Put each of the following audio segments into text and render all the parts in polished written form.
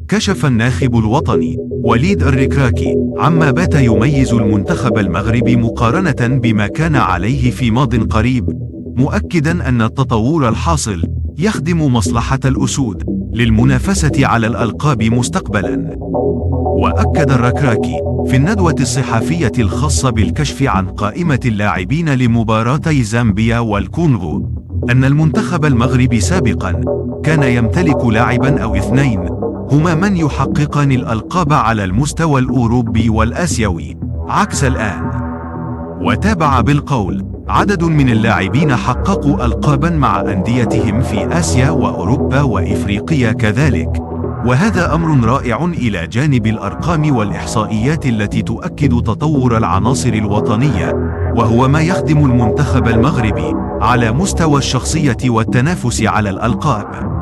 كشف الناخب الوطني وليد الركراكي عما بات يميز المنتخب المغربي مقارنة بما كان عليه في ماض قريب، مؤكدا أن التطور الحاصل يخدم مصلحة الأسود للمنافسة على الألقاب مستقبلا. وأكد الركراكي في الندوة الصحفية الخاصة بالكشف عن قائمة اللاعبين لمباراتي زامبيا والكونغو أن المنتخب المغربي سابقا كان يمتلك لاعبا أو اثنين هما من يحققان الألقاب على المستوى الأوروبي والآسيوي عكس الآن. وتابع بالقول: عدد من اللاعبين حققوا ألقابا مع أنديتهم في آسيا وأوروبا وإفريقيا كذلك، وهذا أمر رائع إلى جانب الأرقام والإحصائيات التي تؤكد تطور العناصر الوطنية، وهو ما يخدم المنتخب المغربي على مستوى الشخصية والتنافس على الألقاب.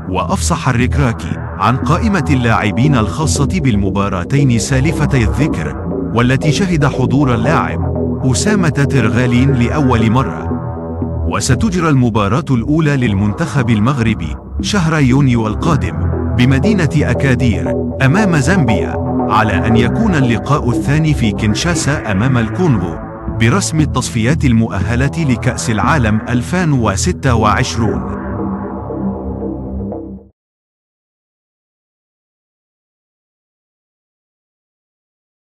وأفصح الركراكي عن قائمة اللاعبين الخاصة بالمباراتين سالفتي الذكر، والتي شهد حضور اللاعب أسامة ترغالين لأول مرة. وستجرى المباراة الأولى للمنتخب المغربي شهر يونيو القادم بمدينة أكادير أمام زامبيا، على أن يكون اللقاء الثاني في كينشاسا أمام الكونغو برسم التصفيات المؤهلة لكأس العالم 2026.